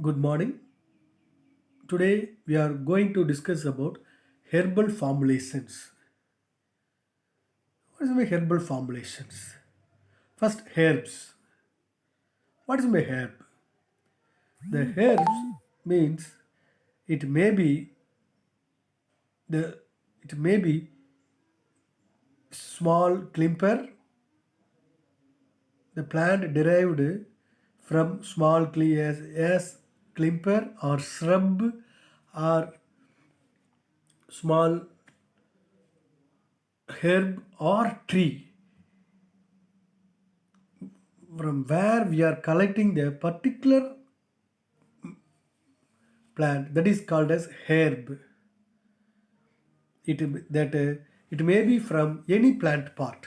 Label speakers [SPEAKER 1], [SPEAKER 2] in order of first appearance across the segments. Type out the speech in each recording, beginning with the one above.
[SPEAKER 1] Good morning. Today we are going to discuss about herbal formulations. What is my herbal formulations? First, herbs. What is my herb? The herbs means it may be the it may be small climper, the plant derived from small as climper or shrub or small herb or tree from where we are collecting the particular plant that is called as herb. It may be from any plant part,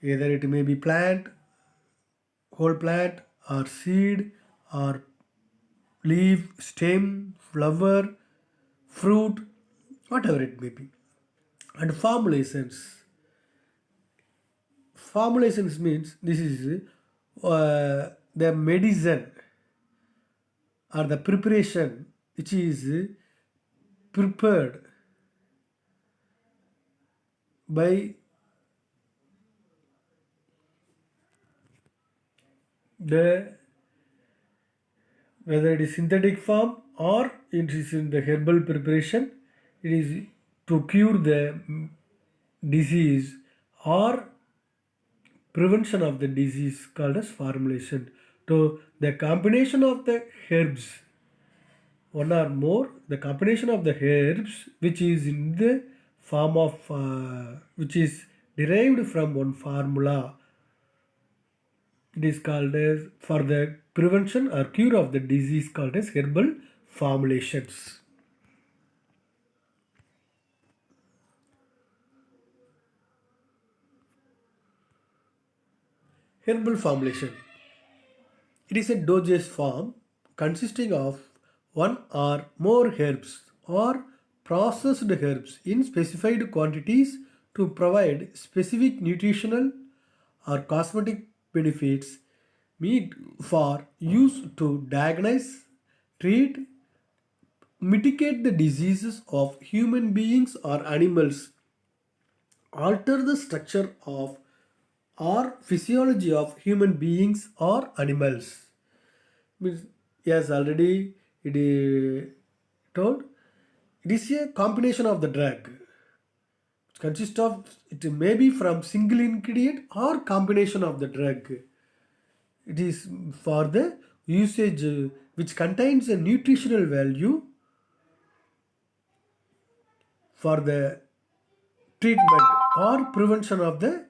[SPEAKER 1] either it may be plant, whole plant, or seed, or leaf, stem, flower, fruit, whatever it may be. And formulations means this is the medicine or the preparation which is prepared by the whether it is synthetic form or it is in the herbal preparation. It is to cure the disease or prevention of the disease called as formulation. So the combination of the herbs, one or more, the combination of the herbs which is in the form of which is derived from one formula, it is called as for the prevention or cure of the disease called as herbal formulations. Herbal formulation. It is a dosage form consisting of one or more herbs or processed herbs in specified quantities to provide specific nutritional or cosmetic benefits meant for use to diagnose, treat, mitigate the diseases of human beings or animals, alter the structure of or physiology of human beings or animals. Means, yes, already it is told it is a combination of the drug. It consists of it may be from single ingredient or combination of the drug. It is for the usage which contains a nutritional value for the treatment or prevention of the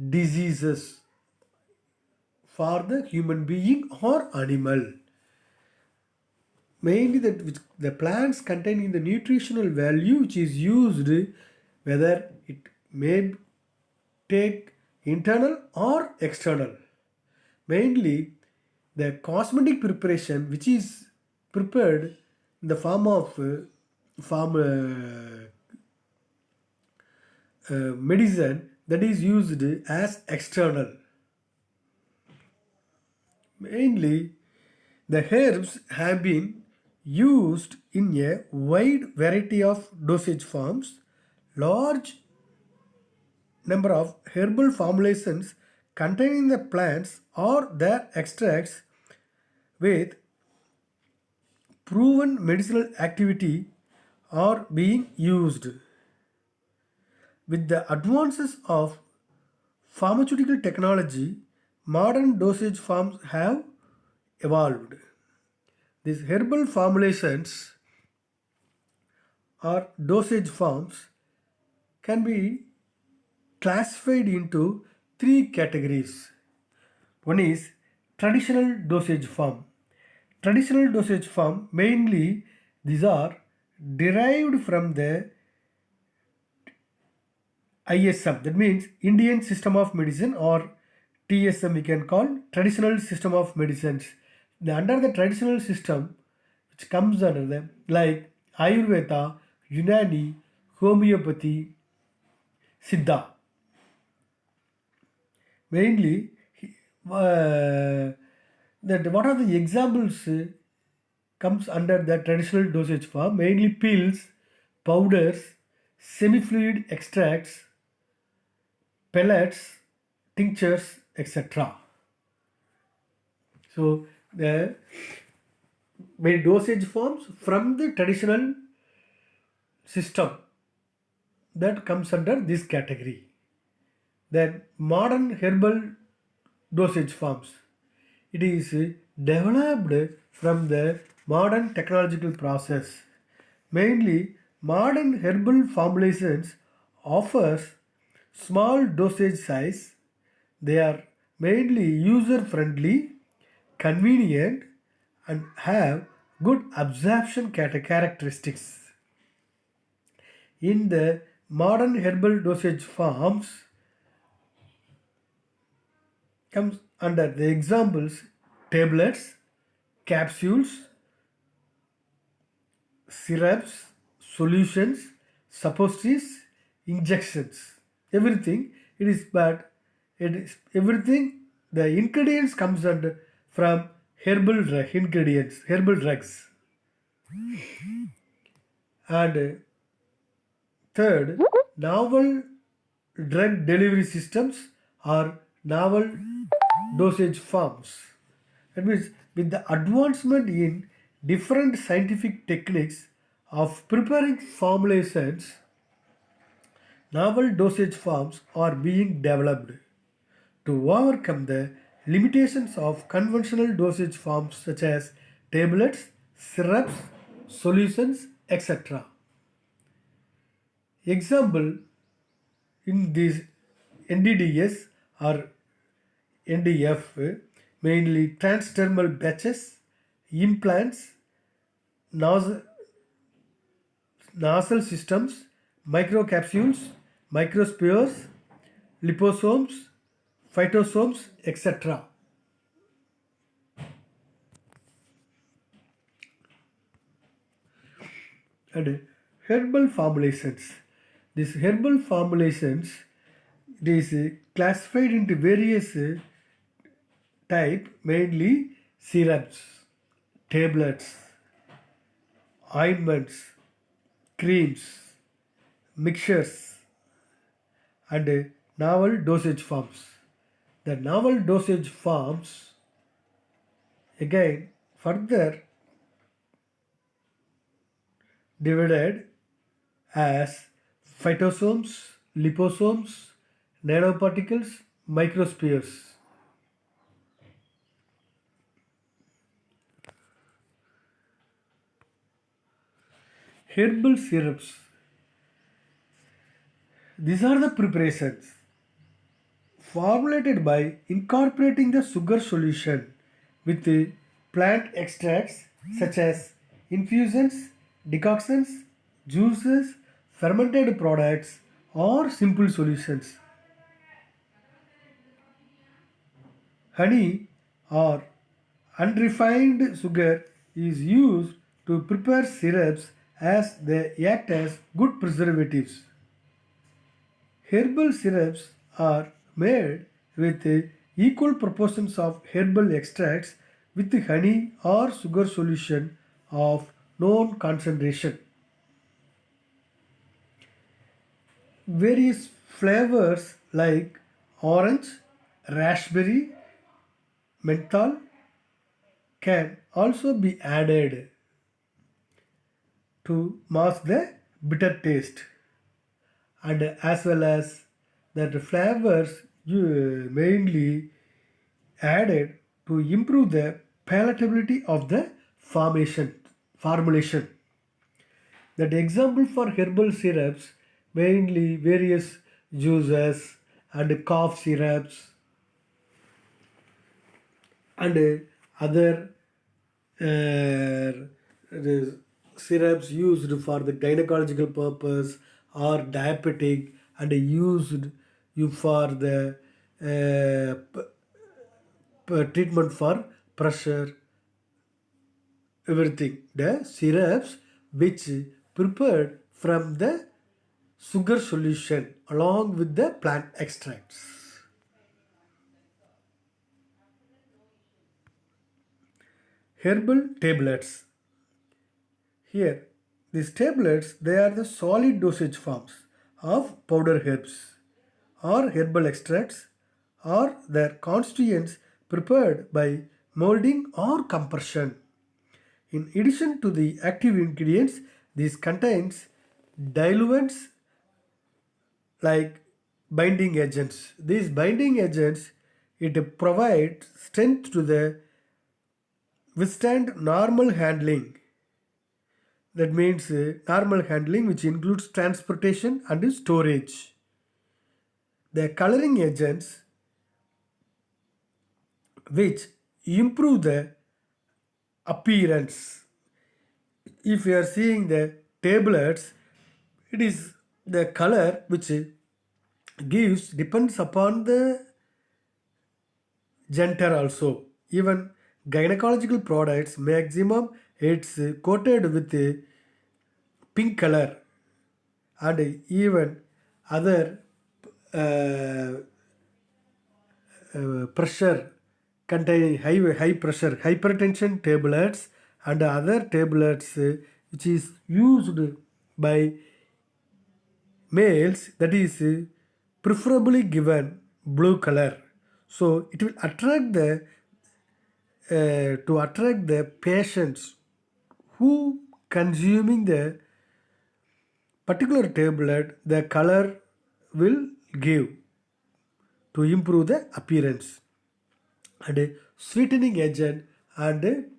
[SPEAKER 1] diseases for the human being or animal. Mainly that which the plants containing the nutritional value which is used, whether it may take internal or external. Mainly the cosmetic preparation which is prepared in the form of medicine that is used as external. Mainly the herbs have been used in a wide variety of dosage forms. Large number of herbal formulations containing the plants or their extracts with proven medicinal activity are being used. With the advances of pharmaceutical technology, modern dosage forms have evolved. These herbal formulations or dosage forms can be classified into three categories. One is traditional dosage form. Traditional dosage form, mainly these are derived from the ISM, that means Indian System of Medicine, or TSM we can call traditional system of medicines. Under the traditional system, which comes under them like Ayurveda, Unani, homeopathy, Siddha. Mainly, that what are the examples comes under the traditional dosage form, mainly pills, powders, semi-fluid extracts, pellets, tinctures, etc. So the main dosage forms from the traditional system that comes under this category. Then modern herbal dosage forms. It is developed from the modern technological process. Mainly, modern herbal formulations offers small dosage size. They are mainly user friendly, convenient, and have good absorption characteristics. In the modern herbal dosage forms comes under the examples tablets, capsules, syrups, solutions, suppositories, injections. Everything it is, but it is everything. The ingredients comes under from herbal drugs, and third, novel drug delivery systems or novel dosage forms. That means with the advancement in different scientific techniques of preparing formulations, novel dosage forms are being developed to overcome the limitations of conventional dosage forms such as tablets, syrups, solutions, etc. Example in these NDDS or NDF, mainly transdermal patches, implants, nos- nasal systems, microcapsules, microspheres, liposomes, phytosomes, etc. And herbal formulations. These herbal formulations it is classified into various type, mainly syrups, tablets, ointments, creams, mixtures, and novel dosage forms. The novel dosage forms again further divided as phytosomes, liposomes, nanoparticles, microspheres. Herbal syrups. These are the preparations formulated by incorporating the sugar solution with the plant extracts such as infusions, decoctions, juices, fermented products, or simple solutions. Honey or unrefined sugar is used to prepare syrups as they act as good preservatives. Herbal syrups are made with equal proportions of herbal extracts with honey or sugar solution of known concentration. Various flavors like orange, raspberry, menthol can also be added to mask the bitter taste, and as well as that the flavors mainly added to improve the palatability of the formulation. That example for herbal syrups mainly various juices and cough syrups and other the syrups used for the gynecological purpose or diabetic and used you for the treatment for pressure, everything. The syrups which prepared from the sugar solution along with the plant extracts. Herbal tablets. Here, these tablets, they are the solid dosage forms of powder herbs or herbal extracts or their constituents prepared by molding or compression. In addition to the active ingredients, this contains diluents like binding agents. These binding agents, it provides strength to the withstand normal handling. That means normal handling, which includes transportation and storage. The coloring agents, which improve the appearance. If you are seeing the tablets, it is the color which gives depends upon the gender also. Even gynecological products maximum it's coated with pink color, and even other uh, pressure containing high pressure hypertension tablets and other tablets which is used by males, that is preferably given blue color, so it will attract the to attract the patients who consuming the particular tablet, the color will give to improve the appearance. And a sweetening agent and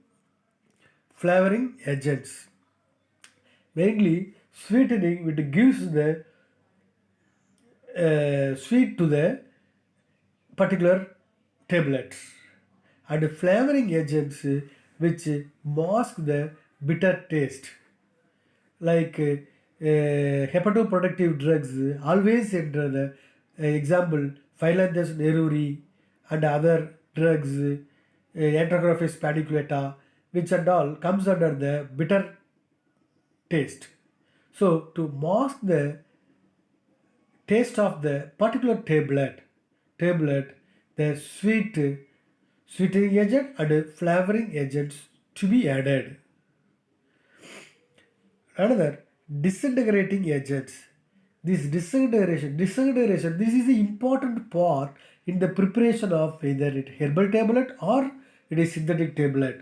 [SPEAKER 1] flavoring agents. Mainly sweetening, it gives the sweet to the particular tablets, and flavoring agents which mask the bitter taste, like hepatoprotective drugs always enter the example Phyllanthus neruri and other drugs, Enterococcus paniculata, which and all comes under the bitter taste. So to mask the taste of the particular tablet, the sweetening agent and flavoring agents to be added. Another, disintegrating agents. This disintegration, this is the important part in the preparation of either it herbal tablet or it is synthetic tablet.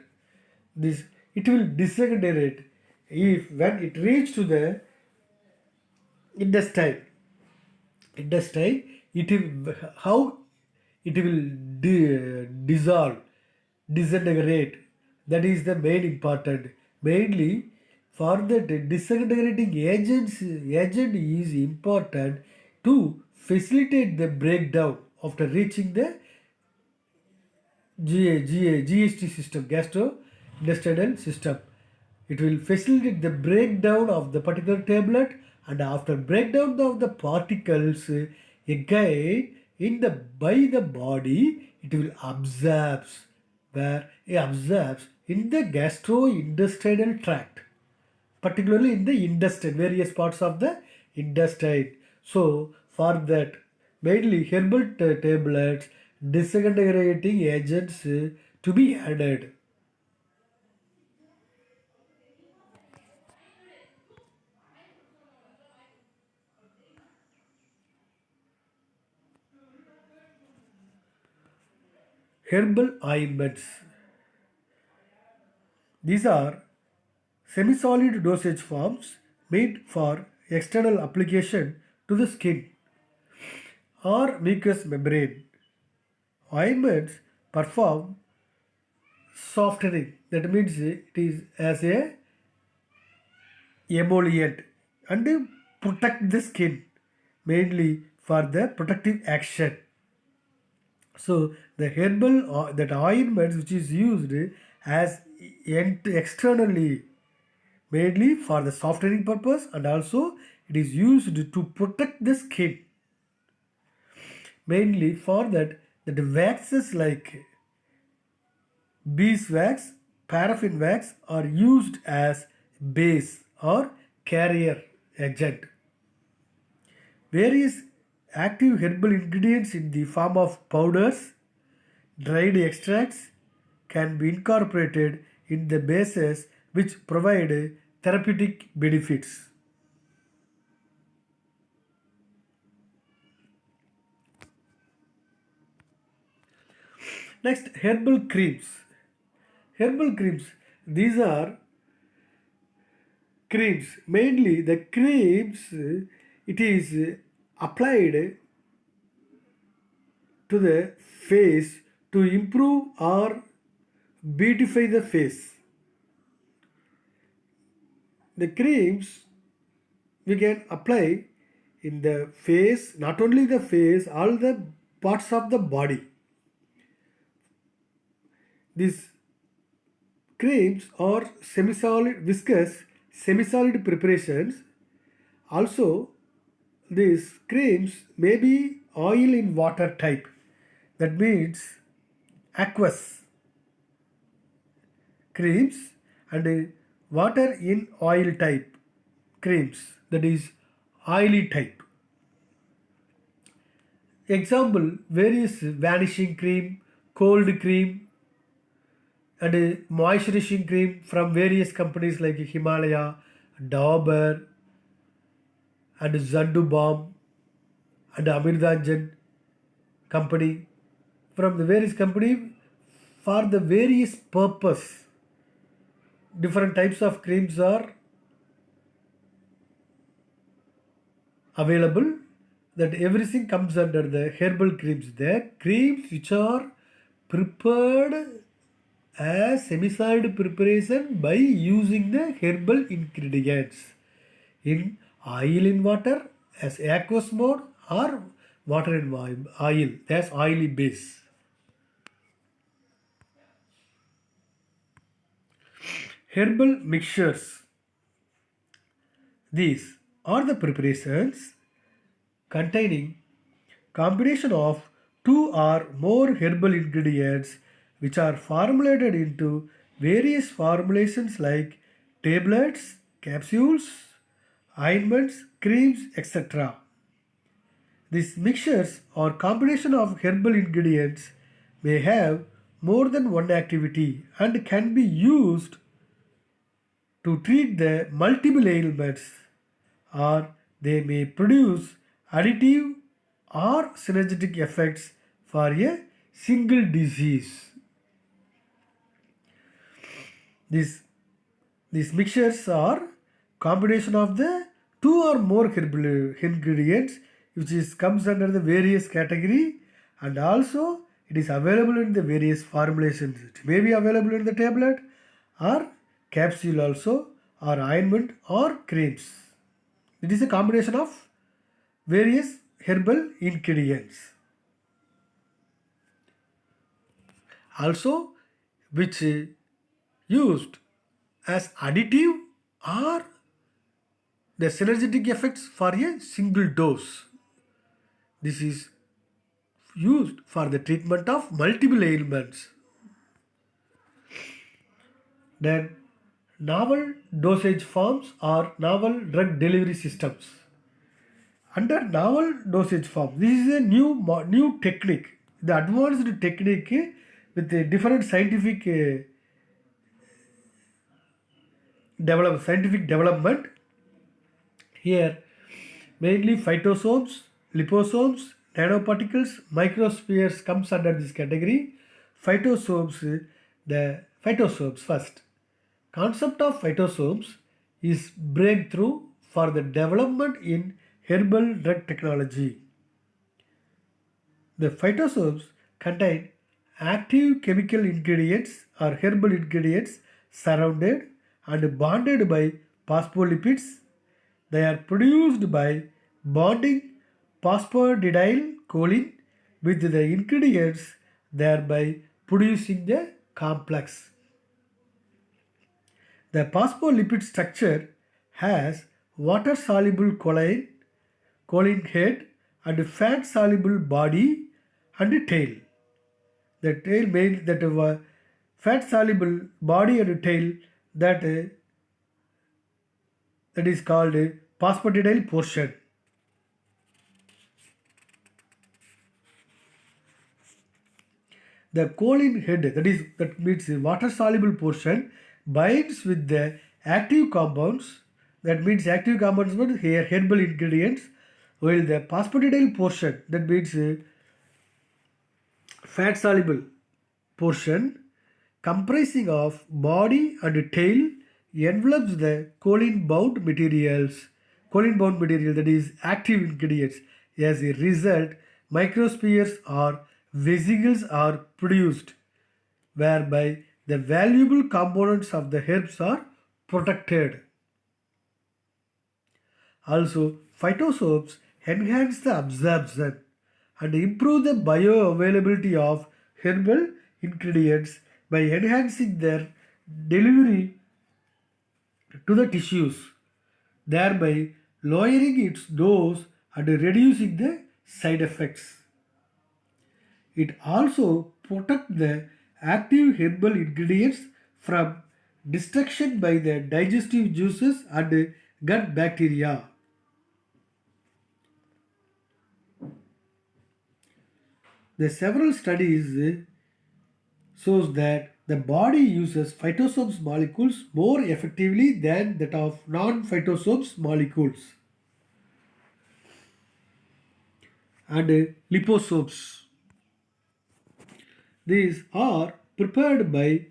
[SPEAKER 1] This, it will disintegrate if when it reach to the intestine. It will, how it will dissolve, disintegrate. That is the main important. Mainly for that disintegrating agent is important to facilitate the breakdown after reaching the GST system, gastrointestinal system. It will facilitate the breakdown of the particular tablet, and after breakdown of the particles, again in the by the body, it will absorbs, where it absorbs in the gastrointestinal tract, particularly in the intestine, various parts of the intestine. So for that, mainly herbal tablets, disintegrating agents to be added. Herbal ointments. These are semi-solid dosage forms made for external application to the skin or mucous membrane. Ointments perform softening. That means it is as a emollient and protect the skin, mainly for the protective action. So the herbal that ointments which is used as externally, mainly for the softening purpose, and also it is used to protect the skin, mainly for that the waxes like beeswax, paraffin wax are used as base or carrier agent. Various active herbal ingredients in the form of powders, dried extracts can be incorporated in the bases which provide therapeutic benefits. Next, herbal creams. Herbal creams. These are creams. Mainly the creams, it is applied to the face to improve or beautify the face. The creams we can apply in the face, not only the face, all the parts of the body. These creams are semi-solid, viscous, semi-solid preparations. Also, these creams may be oil in water type. That means aqueous creams and water in oil type creams, that is oily type. Example, various vanishing cream, cold cream and moisturizing cream from various companies like Himalaya, Dauber and Zandu Balm and Amirdanjan company, from the various company for the various purpose. Different types of creams are available, that everything comes under the herbal creams. The creams which are prepared as semi-solid preparation by using the herbal ingredients in oil in water as aqueous mode or water in oil as oily base. Herbal mixtures. These are the preparations containing combination of two or more herbal ingredients which are formulated into various formulations like tablets, capsules, ointments, creams, etc. These mixtures or combination of herbal ingredients may have more than one activity and can be used to treat the multiple ailments, or they may produce additive or synergetic effects for a single disease. These mixtures are combination of the two or more herbal ingredients which comes under the various category, and also it is available in the various formulations. It may be available in the tablet or capsule also, or ointment or creams. It is a combination of various herbal ingredients. Also, which used as additive or the synergetic effects for a single dose. This is used for the treatment of multiple ailments. Then, novel dosage forms or novel drug delivery systems. Under novel dosage form, this is a new technique, the advanced technique with a different scientific scientific development. Here, mainly phytosomes, liposomes, nanoparticles, microspheres comes under this category. Phytosomes, the phytosomes first. Concept of phytosomes is breakthrough for the development in herbal drug technology. The phytosomes contain active chemical ingredients or herbal ingredients surrounded and bonded by phospholipids. They are produced by bonding phosphatidylcholine with the ingredients, thereby producing the complex. The phospholipid structure has water-soluble choline head and fat-soluble body and tail. The tail main that fat-soluble body and tail that is called phosphatidyl portion. The choline head, that means the water soluble portion, binds with the active compounds, that means active compounds means here herbal ingredients, while the phosphatidyl portion, that means fat soluble portion comprising of body and tail envelops the choline bound materials. Choline bound material, that is active ingredients. As a result, microspheres or vesicles are produced, whereby the valuable components of the herbs are protected. Also, phytosoaps enhance the absorption and improve the bioavailability of herbal ingredients by enhancing their delivery to the tissues, thereby lowering its dose and reducing the side effects. It also protects the active herbal ingredients from destruction by the digestive juices and gut bacteria. The several studies shows that the body uses phytosoaps molecules more effectively than that of non-phytosoaps molecules. And liposoaps. These are prepared by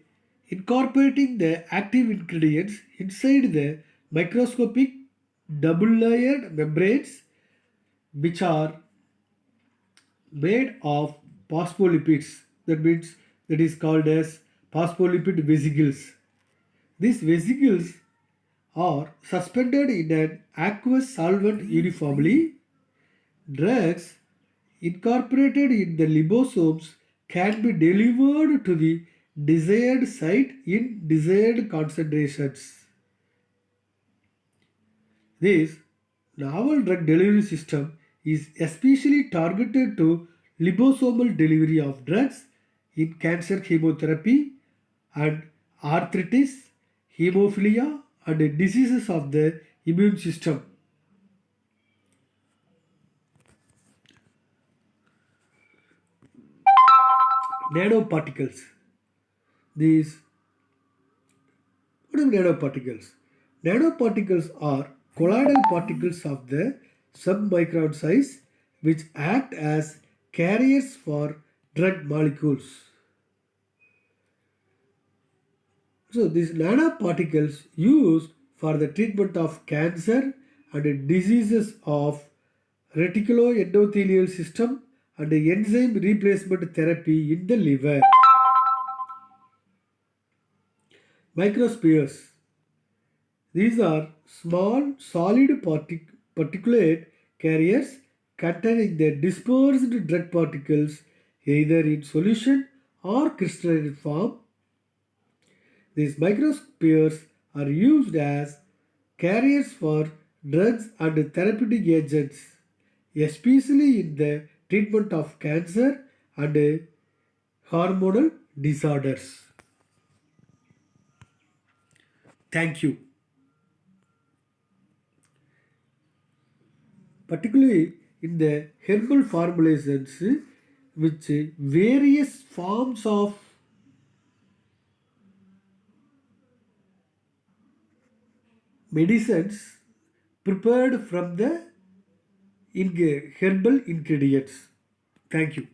[SPEAKER 1] incorporating the active ingredients inside the microscopic double-layered membranes, which are made of phospholipids. That means that is called as phospholipid vesicles. These vesicles are suspended in an aqueous solvent uniformly. Drugs incorporated in the liposomes can be delivered to the desired site in desired concentrations. This novel drug delivery system is especially targeted to liposomal delivery of drugs in cancer chemotherapy and arthritis, hemophilia, and diseases of the immune system. Nanoparticles. These, what are nanoparticles? Nanoparticles are colloidal particles of the submicron size which act as carriers for drug molecules. So these nanoparticles used for the treatment of cancer and diseases of reticuloendothelial system and enzyme replacement therapy in the liver. Microspheres. These are small solid particulate carriers containing the dispersed drug particles either in solution or crystalline form. These microspheres are used as carriers for drugs and therapeutic agents, especially in the treatment of cancer and hormonal disorders. Thank you. Particularly in the herbal formulations, which various forms of medicines prepared from the herbal ingredients. Thank you.